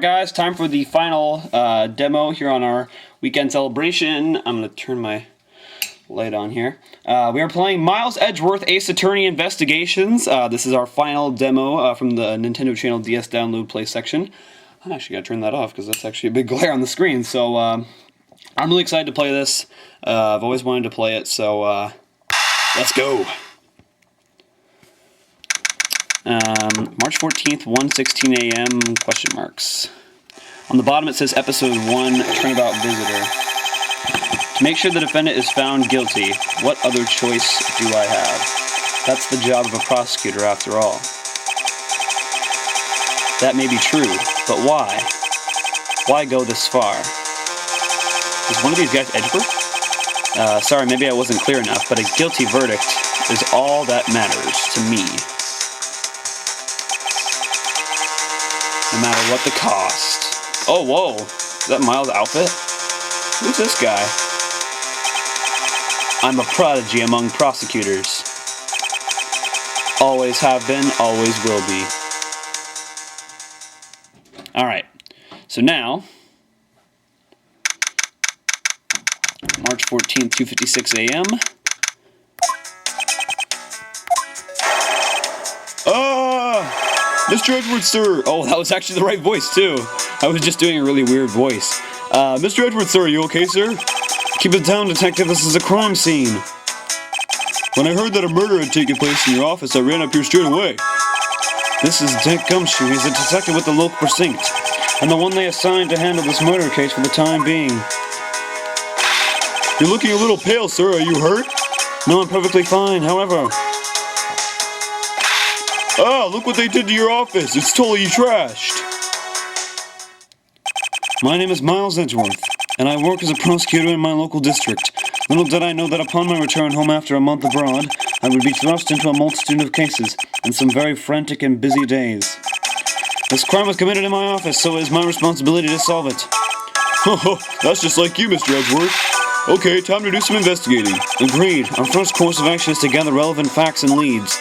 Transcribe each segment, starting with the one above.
guys, time for the final demo here on our weekend celebration. I'm going to turn my light on here. We are playing Miles Edgeworth Ace Attorney Investigations. This is our final demo from the Nintendo Channel DS Download Play section. I actually got to turn that off because that's actually a big glare on the screen. So I'm really excited to play this. I've always wanted to play it, so let's go. March 14th, 1:16 a.m., question marks. On the bottom it says Episode 1, Turnabout Visitor. To make sure the defendant is found guilty, what other choice do I have? That's the job of a prosecutor, after all. That may be true, but why? Why go this far? Is one of these guys Edgeworth? Sorry, maybe I wasn't clear enough, but a guilty verdict is all that matters to me. No matter what the cost. Oh, whoa. Is that Miles' outfit? Who's this guy? I'm a prodigy among prosecutors. Always have been, always will be. Alright. So now, March 14th, 2:56 a.m. Mr. Edgeworth, sir! Oh, that was actually the right voice, too. I was just doing a really weird voice. Mr. Edgeworth, sir, are you okay, sir? Keep it down, detective. This is a crime scene. When I heard that a murder had taken place in your office, I ran up here straight away. This is Dick Gumshoe. He's a detective with the local precinct, and the one they assigned to handle this murder case for the time being. You're looking a little pale, sir. Are you hurt? No, I'm perfectly fine. However... Ah, look what they did to your office. It's totally trashed. My name is Miles Edgeworth, and I work as a prosecutor in my local district. Little did I know that upon my return home after a month abroad, I would be thrust into a multitude of cases and some very frantic and busy days. This crime was committed in my office, so it is my responsibility to solve it. Oh, that's just like you, Mr. Edgeworth. Okay, time to do some investigating. Agreed. Our first course of action is to gather relevant facts and leads.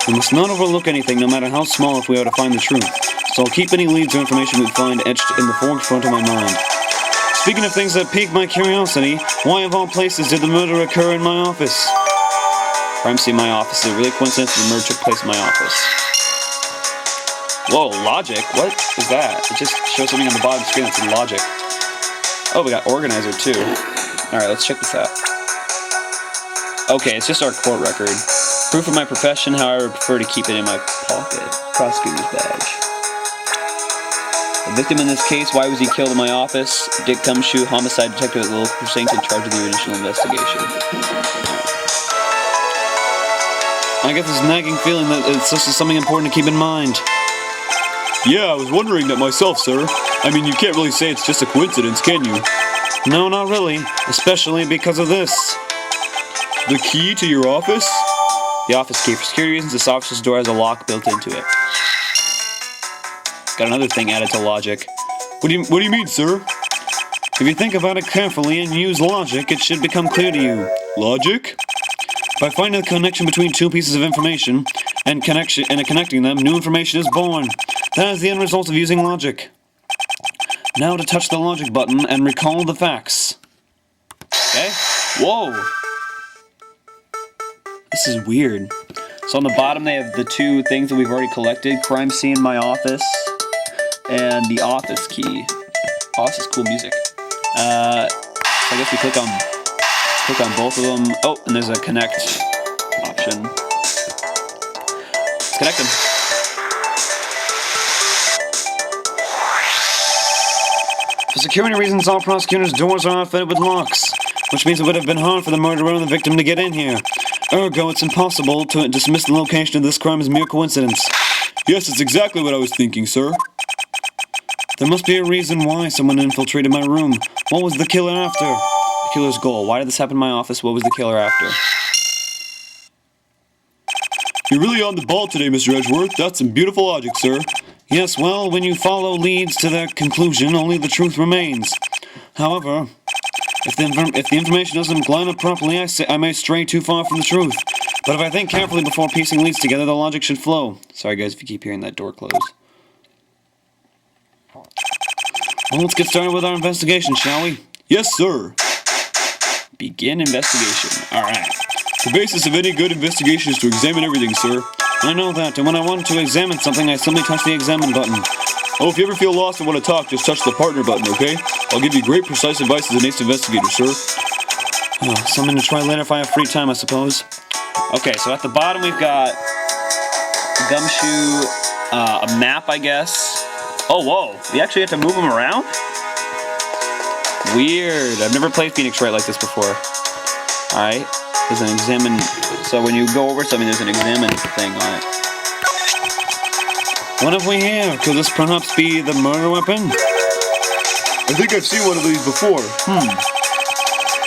We must not overlook anything, no matter how small, if we are to find the truth. So I'll keep any leads or information we find etched in the forefront of my mind. Speaking of things that pique my curiosity, why of all places did the murder occur in my office? Crime scene in my office. Is it really coincidence that the murder took place in my office? Whoa, logic? What is that? It just shows something on the bottom screen that says logic. Oh, we got organizer too. Alright, let's check this out. Okay, it's just our court record. Proof of my profession, however, I prefer to keep it in my pocket. Prosecutor's badge. The victim in this case, why was he killed in my office? Dick Gumshoe, homicide detective at the local precinct in charge of the initial investigation. I get this nagging feeling that this is something important to keep in mind. Yeah, I was wondering that myself, sir. I mean, you can't really say it's just a coincidence, can you? No, not really. Especially because of this. The key to your office? The office key. For security reasons, this office's door has a lock built into it. Got another thing added to logic. What do you mean, sir? If you think about it carefully and use logic, it should become clear to you. Logic? By finding the connection between two pieces of information and connecting them, new information is born. That is the end result of using logic. Now to touch the logic button and recall the facts. Okay? Whoa! This is weird. So on the bottom they have the two things that we've already collected. Crime scene in my office. And the office key. Oh, this is cool music. I guess we click on both of them. Oh, and there's a connect option. Let's connect them. For security reasons, all prosecutors' doors are outfitted with locks, which means it would have been hard for the murderer and the victim to get in here. Ergo, it's impossible to dismiss the location of this crime as mere coincidence. Yes, it's exactly what I was thinking, sir. There must be a reason why someone infiltrated my room. What was the killer after? The killer's goal. Why did this happen in my office? What was the killer after? You're really on the ball today, Mr. Edgeworth. That's some beautiful logic, sir. Yes, well, when you follow leads to their conclusion, only the truth remains. However, if the information doesn't line up properly, I may stray too far from the truth. But if I think carefully before piecing leads together, the logic should flow. Sorry guys if you keep hearing that door close. Well, let's get started with our investigation, shall we? Yes, sir. Begin investigation. Alright. The basis of any good investigation is to examine everything, sir. I know that, and when I want to examine something, I simply touch the examine button. Oh, if you ever feel lost and want to talk, just touch the partner button, okay? I'll give you great, precise advice as an ace investigator, sir. Oh, something to try later if I have free time, I suppose. Okay, so at the bottom we've got Gumshoe, a map, I guess. Oh, whoa. You actually have to move them around? Weird. I've never played Phoenix Wright like this before. Alright. There's an examine. So when you go over something, there's an examine thing on it. What have we here? Could this perhaps be the murder weapon? I think I've seen one of these before.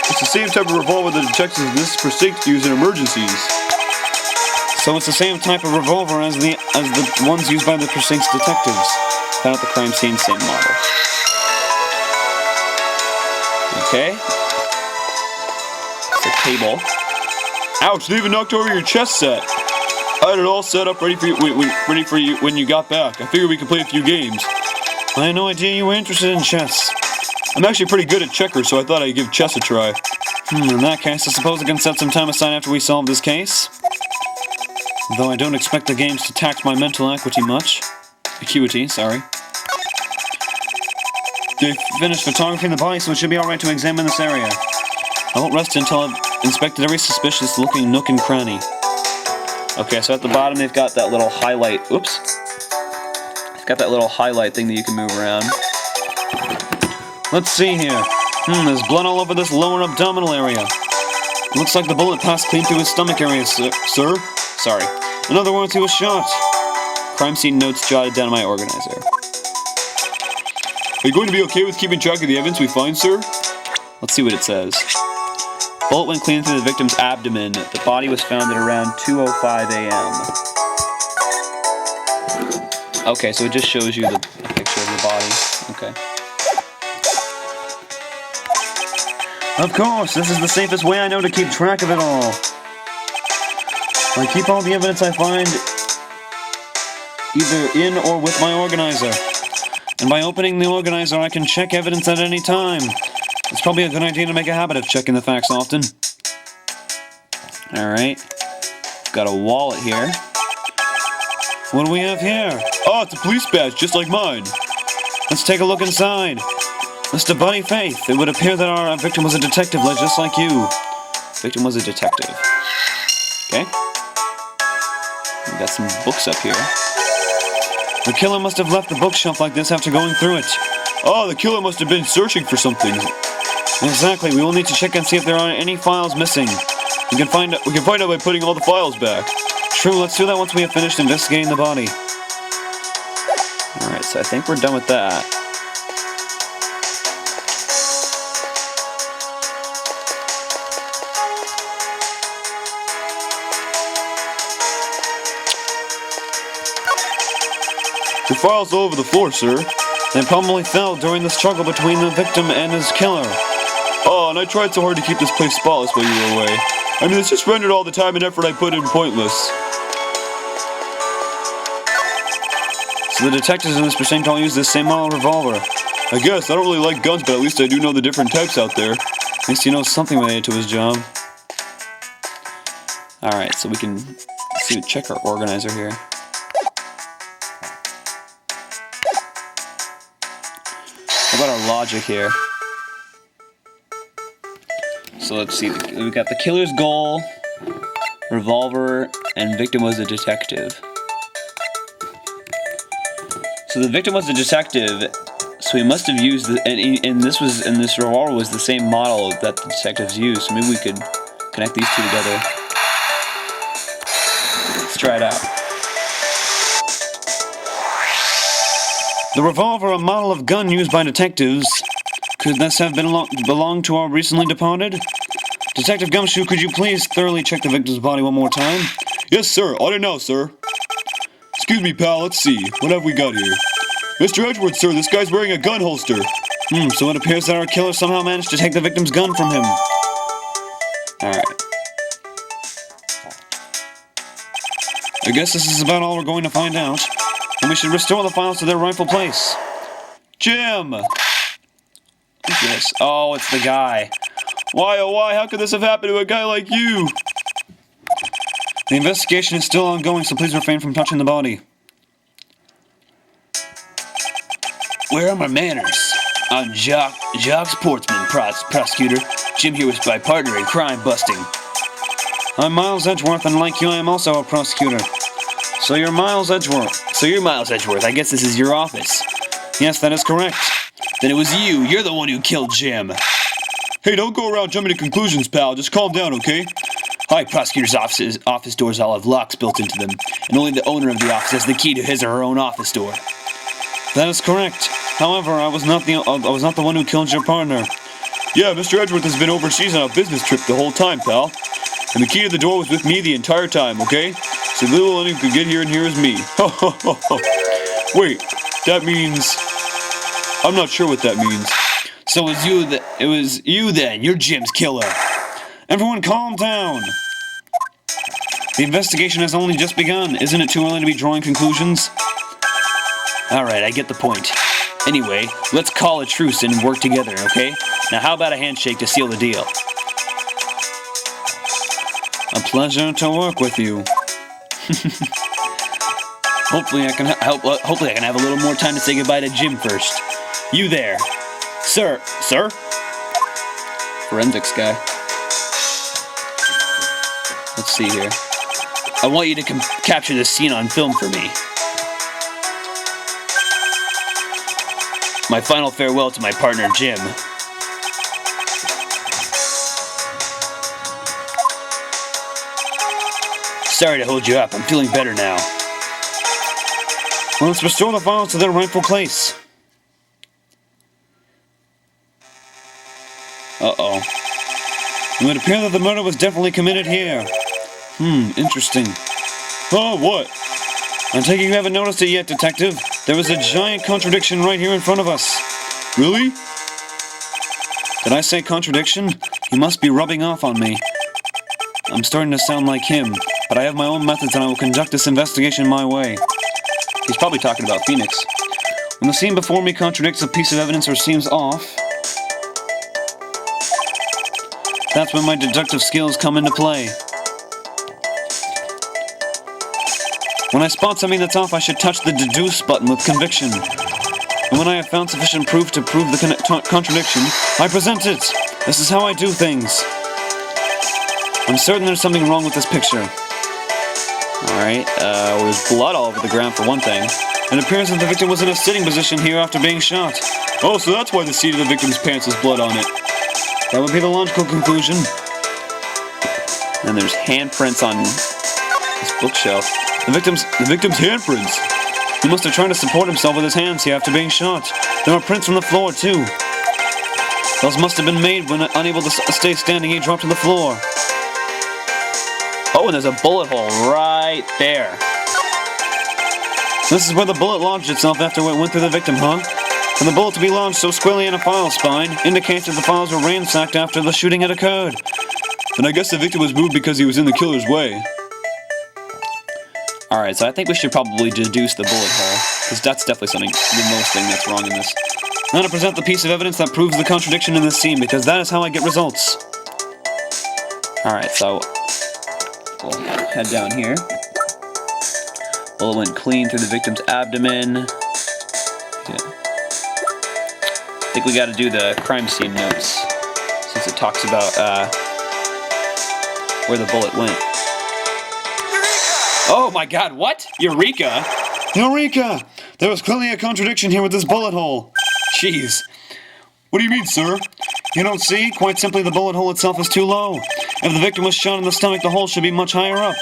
It's the same type of revolver the detectives in this precinct use in emergencies. So it's the same type of revolver as the ones used by the precinct's detectives. Found at the crime scene, same model. Okay. It's a table. Ouch! They even knocked over your chess set. I had it all set up ready for you when you got back. I figured we could play a few games. I had no idea you were interested in chess. I'm actually pretty good at checkers, so I thought I'd give chess a try. In that case, I suppose I can set some time aside after we solve this case. Though I don't expect the games to tax my mental acuity, sorry. They finished photographing the body, so it should be alright to examine this area. I won't rest until I've inspected every suspicious-looking nook and cranny. Okay, so at the bottom they've got that little highlight. Oops. They've got that little highlight thing that you can move around. Let's see here. There's blood all over this lower abdominal area. Looks like the bullet passed clean through his stomach area, sir. Sorry. In other words, he was shot. Crime scene notes jotted down my organizer. Are you going to be okay with keeping track of the evidence we find, sir? Let's see what it says. Bullet went clean through the victim's abdomen. The body was found at around 2:05 a.m. Okay, so it just shows you the picture of the body. Okay. Of course, this is the safest way I know to keep track of it all. I keep all the evidence I find either in or with my organizer. And by opening the organizer, I can check evidence at any time. It's probably a good idea to make a habit of checking the facts often. Alright. Got a wallet here. What do we have here? Oh, it's a police badge, just like mine. Let's take a look inside. Mr. Buddy Faith, it would appear that our victim was a detective, just like you. Victim was a detective. Okay. We got some books up here. The killer must have left the bookshelf like this after going through it. Oh, the killer must have been searching for something. Exactly. We will need to check and see if there are any files missing. We can find out by putting all the files back. True, let's do that once we have finished investigating the body. Alright, so I think we're done with that. The files all over the floor, sir. They probably fell during the struggle between the victim and his killer. Oh, and I tried so hard to keep this place spotless while you were away. I mean, it's just rendered all the time and effort I put in pointless. So the detectives in this precinct all use this same model revolver. I guess. I don't really like guns, but at least I do know the different types out there. At least he knows something related to his job. Alright, so we can check our organizer here. How about our logic here? So let's see, we've got the killer's goal, revolver, and victim was a detective. So the victim was a detective, so he must have used and this revolver was the same model that the detectives used. So maybe we could connect these two together. Let's try it out. The revolver, a model of gun used by detectives. Could this have belonged to our recently departed? Detective Gumshoe, could you please thoroughly check the victim's body one more time? Yes, sir. On it now, sir. Excuse me, pal. Let's see. What have we got here? Mr. Edgeworth, sir. This guy's wearing a gun holster. So it appears that our killer somehow managed to take the victim's gun from him. Alright. I guess this is about all we're going to find out. And we should restore the files to their rightful place. Jim! this? Oh, it's the guy. Why, oh why, how could this have happened to a guy like you? The investigation is still ongoing, so please refrain from touching the body. Where are my manners? I'm Jacques Portsman, prosecutor. Jim here was my partner in crime busting. I'm Miles Edgeworth, and like you, I am also a prosecutor. So you're Miles Edgeworth. I guess this is your office. Yes, that is correct. Then it was you. You're the one who killed Jim. Hey, don't go around jumping to conclusions, pal. Just calm down, okay? Hi, prosecutor's office doors all have locks built into them, and only the owner of the office has the key to his or her own office door. That is correct. However, I was not the one who killed your partner. Yeah, Mr. Edgeworth has been overseas on a business trip the whole time, pal. And the key to the door was with me the entire time, okay? So little anyone could get here, and here is me. Wait, that means... I'm not sure what that means. So it was you then. You're Jim's killer. Everyone calm down. The investigation has only just begun. Isn't it too early to be drawing conclusions? Alright, I get the point. Anyway, let's call a truce and work together, okay? Now how about a handshake to seal the deal? A pleasure to work with you. Hopefully I can have a little more time to say goodbye to Jim first. You there. Sir? Forensics guy. Let's see here. I want you to capture this scene on film for me. My final farewell to my partner, Jim. Sorry to hold you up. I'm feeling better now. Well, let's restore the files to their rightful place. Uh-oh. It would appear that the murder was definitely committed here. Interesting. Oh, what? I take it you haven't noticed it yet, Detective. There was a giant contradiction right here in front of us. Really? Did I say contradiction? He must be rubbing off on me. I'm starting to sound like him, but I have my own methods and I will conduct this investigation my way. He's probably talking about Phoenix. When the scene before me contradicts a piece of evidence or seems off, that's when my deductive skills come into play. When I spot something that's off, I should touch the deduce button with conviction. And when I have found sufficient proof to prove the contradiction, I present it. This is how I do things. I'm certain there's something wrong with this picture. Alright, there's blood all over the ground for one thing. It appears that the victim was in a sitting position here after being shot. Oh, so that's why the seat of the victim's pants has blood on it. That would be the logical conclusion. And there's handprints on this bookshelf. The victim's handprints. He must have tried to support himself with his hands here after being shot. There are prints on the floor, too. Those must have been made when unable to stay standing, he dropped to the floor. Oh, and there's a bullet hole right there. This is where the bullet lodged itself after it went through the victim, huh? For the bullet to be lodged so squarely in a file spine indicates that the files were ransacked after the shooting had occurred. Then I guess the victim was moved because he was in the killer's way. Alright, so I think we should probably deduce the bullet hole, because that's definitely the most thing that's wrong in this. Now to present the piece of evidence that proves the contradiction in this scene, because that is how I get results. Alright, so we'll head down here. Bullet went clean through the victim's abdomen. Yeah. I think we gotta do the crime scene notes, since it talks about where the bullet went. Oh my god, what? Eureka? Eureka! There was clearly a contradiction here with this bullet hole. Jeez. What do you mean, sir? You don't see? Quite simply, the bullet hole itself is too low. If the victim was shot in the stomach, the hole should be much higher up.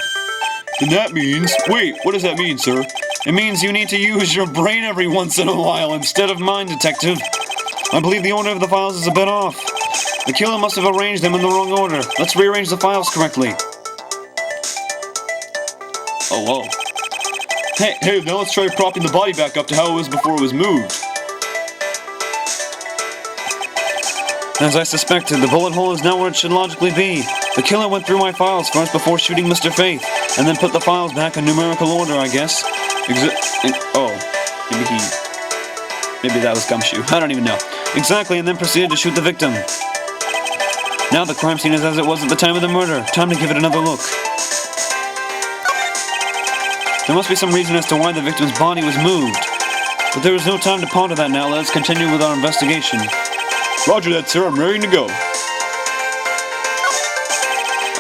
Then that means... Wait, what does that mean, sir? It means you need to use your brain every once in a while instead of mine, Detective. I believe the order of the files is a bit off. The killer must have arranged them in the wrong order. Let's rearrange the files correctly. Oh, whoa. Hey, now let's try propping the body back up to how it was before it was moved. As I suspected, the bullet hole is not where it should logically be. The killer went through my files first before shooting Mr. Faith, and then put the files back in numerical order, I guess. Maybe he... Maybe that was Gumshoe. I don't even know. Exactly, and then proceeded to shoot the victim. Now the crime scene is as it was at the time of the murder. Time to give it another look. There must be some reason as to why the victim's body was moved. But there is no time to ponder that now. Let us continue with our investigation. Roger that, sir. I'm ready to go.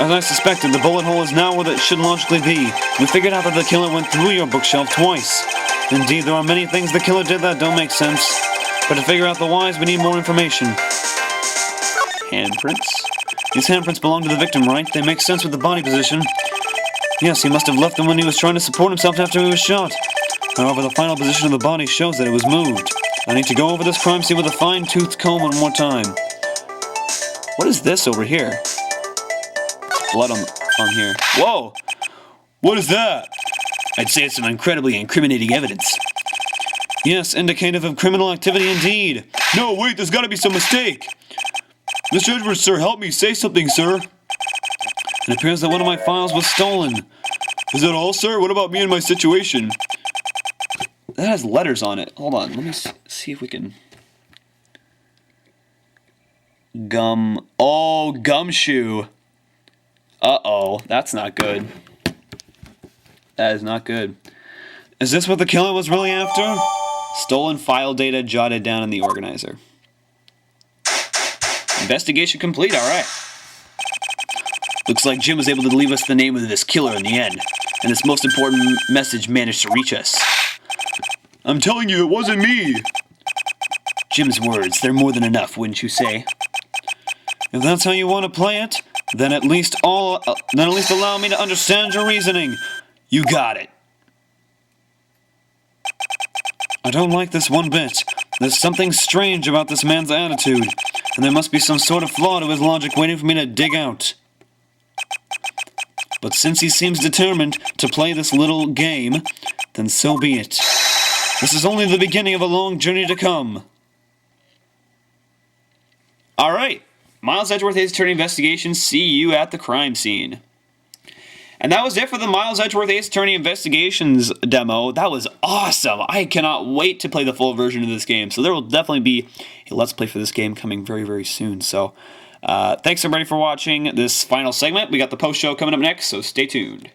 As I suspected, the bullet hole is now where it should logically be. We figured out that the killer went through your bookshelf twice. Indeed, there are many things the killer did that don't make sense. But to figure out the whys, we need more information. Handprints? These handprints belong to the victim, right? They make sense with the body position. Yes, he must have left them when he was trying to support himself after he was shot. However, the final position of the body shows that it was moved. I need to go over this crime scene with a fine-toothed comb one more time. What is this over here? There's blood on here. Whoa! What is that? I'd say it's some incredibly incriminating evidence. Yes, indicative of criminal activity indeed. No, wait, there's gotta be some mistake. Mr. Edwards, sir, help me. Say something, sir. It appears that one of my files was stolen. Is that all, sir? What about me and my situation? That has letters on it. Hold on, let me see if we can... Oh, Gumshoe. Uh-oh, that's not good. That is not good. Is this what the killer was really after? Stolen file data jotted down in the organizer. Investigation complete, alright. Looks like Jim was able to leave us the name of this killer in the end, and this most important message managed to reach us. I'm telling you, it wasn't me. Jim's words, they're more than enough, wouldn't you say? If that's how you want to play it, then at least allow me to understand your reasoning. You got it. I don't like this one bit. There's something strange about this man's attitude, and there must be some sort of flaw to his logic waiting for me to dig out. But since he seems determined to play this little game, then so be it. This is only the beginning of a long journey to come. Alright, Miles Edgeworth Ace Attorney Investigation, see you at the crime scene. And that was it for the Miles Edgeworth Ace Attorney Investigations demo. That was awesome. I cannot wait to play the full version of this game. So there will definitely be a Let's Play for this game coming very, very soon. So thanks everybody for watching this final segment. We got the post show coming up next, so stay tuned.